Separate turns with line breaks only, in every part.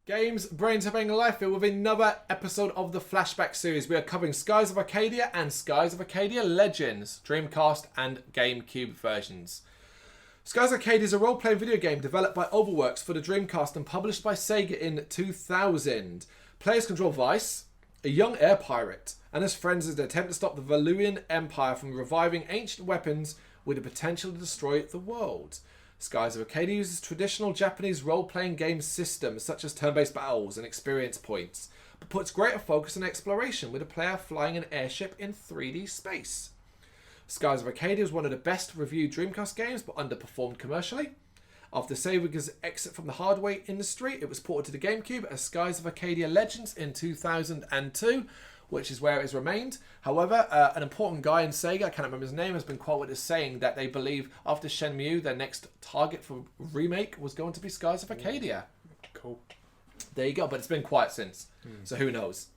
Games, brains having a life here with another episode of the Flashback series. We are covering Skies of Arcadia and Skies of Arcadia Legends, Dreamcast and Gamecube versions. Skies of Arcadia is a role-playing video game developed by Overworks for the Dreamcast and published by Sega in 2000. Players control Vice, a young air pirate, and his friends as they attempt to stop the Valuian Empire from reviving ancient weapons with the potential to destroy the world. Skies of Arcadia uses traditional Japanese role-playing game systems such as turn-based battles and experience points, but puts greater focus on exploration with a player flying an airship in 3D space. Skies of Arcadia is one of the best reviewed Dreamcast games, but underperformed commercially. After Sega's exit from the hardware industry, it was ported to the Gamecube as Skies of Arcadia Legends in 2002, which is where it has remained. However, an important guy in Sega, I can't remember his name, has been quoted as saying that they believe after Shenmue, their next target for remake was going to be Skies of Arcadia.
Cool.
There you go, but it's been quiet since, so who knows.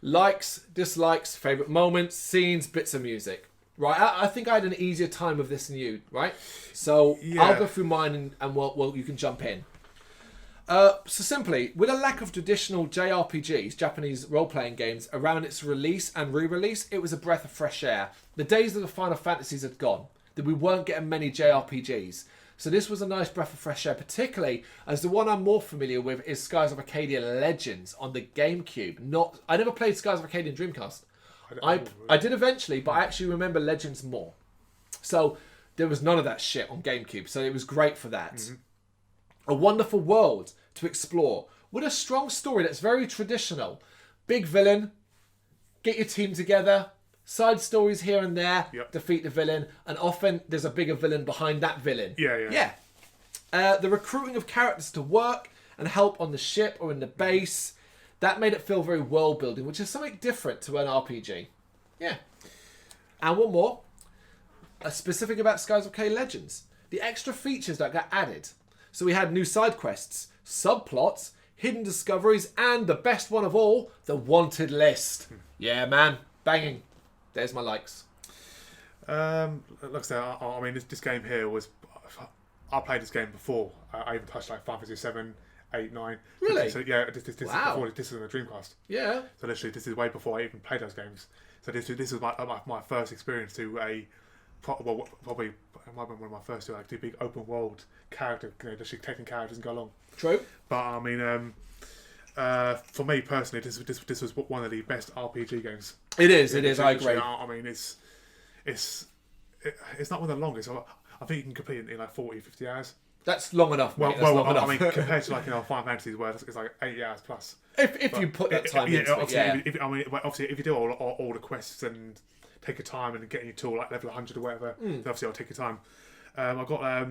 Likes, dislikes, favourite moments, scenes, bits of music. Right, I think I had an easier time with this than you, right? So I'll go through mine and you can jump in. So simply, with a lack of traditional JRPGs, Japanese role-playing games, around its release and re-release, it was a breath of fresh air. The days of the Final Fantasies had gone, that we weren't getting many JRPGs. So this was a nice breath of fresh air, particularly as the one I'm more familiar with is Skies of Arcadia Legends on the Gamecube. I never played Skies of Arcadia in Dreamcast. I did eventually, but I actually remember Legends more. So there was none of that shit on Gamecube, so it was great for that. Mm-hmm. A wonderful world to explore with a strong story that's very traditional. Big villain, get your team together, side stories here and there, defeat the villain, and often there's a bigger villain behind that villain. Yeah. The recruiting of characters to work and help on the ship or in the base, that made it feel very world building, which is something different to an RPG. Yeah. And one more, specific about Skies of Arcadia Legends, the extra features that got added. So we had new side quests, subplots, hidden discoveries, and the best one of all, the wanted list. Yeah, man. Banging. There's my likes.
Like I said, I mean, this game here was... I played this game before. I even touched like Final Fantasy 7, 8, 9.
Really?
So, yeah, this is before this is on the Dreamcast.
Yeah.
So literally, this is way before I even played those games. So this was my first experience to probably it might be one of my first two big open world character, just taking characters and go along.
True.
But I mean, for me personally, this was one of the best RPG games.
It is. I agree.
I mean, it's not one of the longest. I think you can complete it in like 40, 50 hours.
That's long enough. Mate.
I mean, compared to like Final Fantasies, where it's like 80 hours plus.
If you put that time into it, yeah.
Obviously, if you do all the quests and take your time and getting you to like level 100 or whatever, then obviously I'll take your time. I've got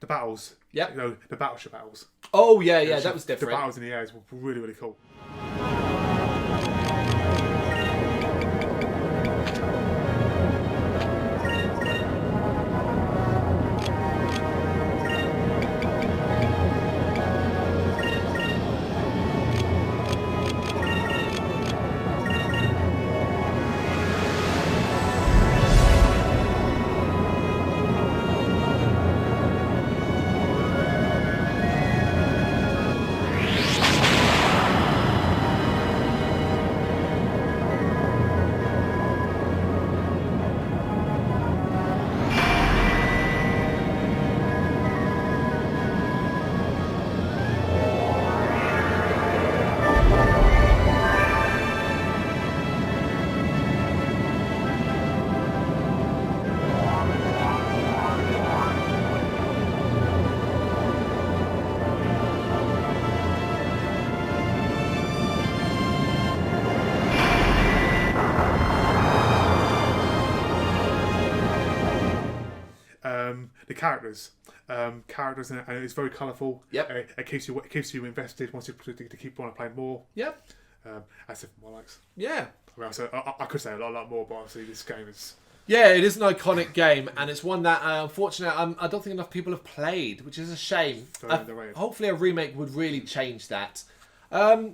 the battles. Yeah. The battleship battles.
Oh yeah, that was different.
The battles in the air were really, really cool. The characters, and it's very colourful.
Yep.
It keeps you invested. Wants you to keep wanting to play more.
Yep.
That's it for my likes.
Yeah.
I could say a lot more, but obviously this game is.
Yeah, it is an iconic game, and it's one that unfortunately I don't think enough people have played, which is a shame. Hopefully, a remake would really change that.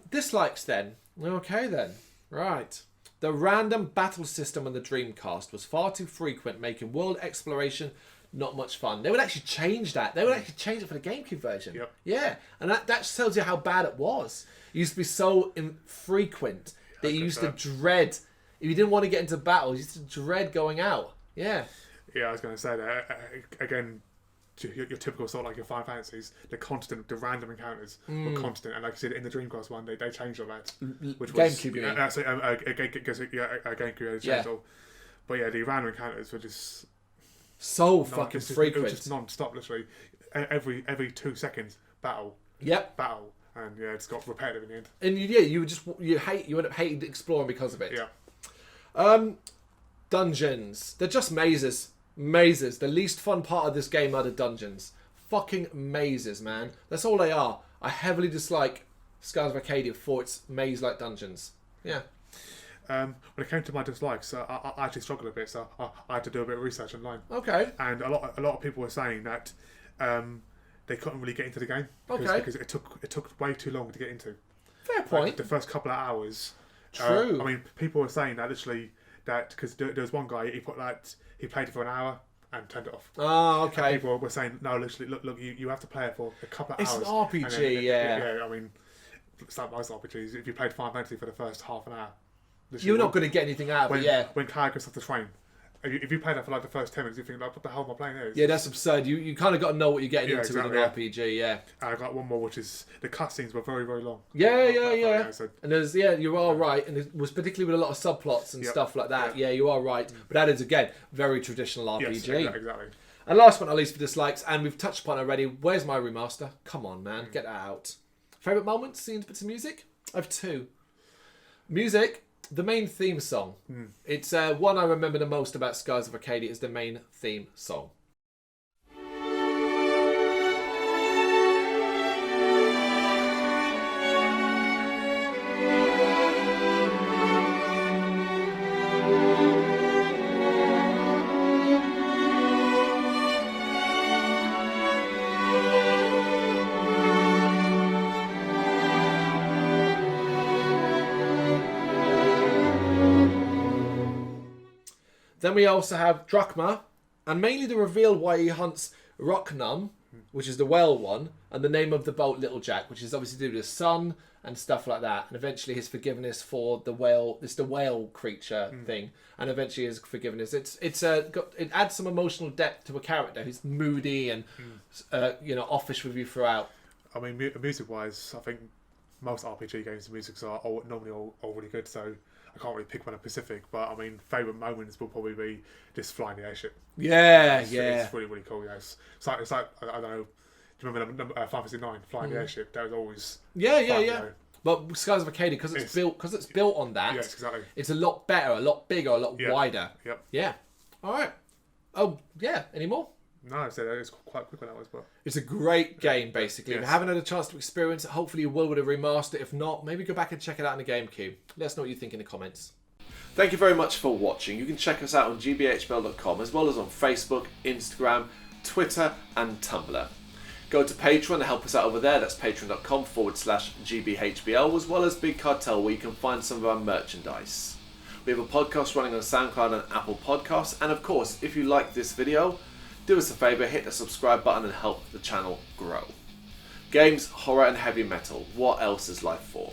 Dislikes then. Okay then. Right. The random battle system on the Dreamcast was far too frequent, making world exploration not much fun. They would actually change that. They would actually change it for the GameCube version.
Yep.
Yeah, and that tells you how bad it was. It used to be so infrequent that you used to dread. If you didn't want to get into battle, you used to dread going out. Yeah.
Yeah, I was going to say that again. Your typical sort of like your Final Fantasies, the random encounters were constant, and like you said in the Dreamcast one, they changed all that, which was
GameCube. You mean?
That's GameCube changed all. But yeah, the random encounters were just
so fucking frequent.
It was just non-stop, literally. Every 2 seconds, battle.
Yep.
Battle, and yeah, it's got repetitive in the end.
And you end up hating exploring because of it.
Yeah.
Dungeons. They're just mazes. Mazes. The least fun part of this game are the dungeons. Fucking mazes, man. That's all they are. I heavily dislike Skies of Arcadia for its maze-like dungeons. Yeah.
When it came to my dislikes, I actually struggled a bit, so I had to do a bit of research online.
Okay.
And a lot of people were saying that they couldn't really get into the game because it took way too long to get into.
Fair point.
Like the first couple of hours.
True.
I mean, people were saying that literally because there was one guy he played it for an hour and turned it off.
Oh, okay.
And people were saying, no, literally, look, you have to play it for a couple of hours.
It's an RPG, yeah.
I mean, it's like most RPGs. If you played Final Fantasy for the first half an hour,
you're not going to get anything out of it, yeah.
When characters have to train, if you play that for like the first 10 minutes, you think, like, what the hell am I playing here?
Yeah, that's absurd. You kind of got to know what you're getting into
exactly,
with an RPG, yeah.
And I got one more, which is the cutscenes were very, very long.
Yeah.
So,
and you are right. And it was particularly with a lot of subplots and stuff like that. Yeah, you are right. But that is, again, very traditional RPG.
Yes, exactly.
And last but not least for dislikes, and we've touched upon it already, where's my remaster? Come on, man, get that out. Favourite moments, scenes, bits of music? I have two. Music, the main theme song. It's one I remember the most about Skies of Arcadia is the main theme song. Then we also have Drachma, and mainly the reveal why he hunts Rocknum, which is the whale one, and the name of the boat Little Jack, which is obviously to do with his son and stuff like that. And eventually his forgiveness for the whale, it's the whale creature thing, and eventually his forgiveness. It adds some emotional depth to a character who's moody and offish with you throughout.
I mean, music-wise, I think most RPG games, the music are normally all really good, so I can't really pick one in specific, but I mean, favourite moments will probably be just flying the airship.
Yeah,
It's really, really cool. Yeah, it's like I don't know. Do you remember Final Fantasy 9 flying the airship? That was always fun, you know.
But Skies of Arcadia, because it's built on that.
Yes, exactly.
It's a lot better, a lot bigger, a lot wider.
Yep.
Yeah. All right. Oh yeah. Any more?
No, I said it's quite quick when that was, but
it's a great game. Basically, if
Yes.
you haven't had a chance to experience it, hopefully you will with a remaster. If not, maybe go back and check it out on the GameCube. Let us know what you think in the comments. Thank you very much for watching. You can check us out on gbhbl.com as well as on Facebook, Instagram, Twitter and Tumblr. Go to Patreon and help us out over there. That's patreon.com/GBHBL, as well as Big Cartel, where you can find some of our merchandise. We have a podcast running on SoundCloud and Apple Podcasts. And of course, if you like this video, do us a favour, hit the subscribe button and help the channel grow. Games, horror and heavy metal. What else is life for?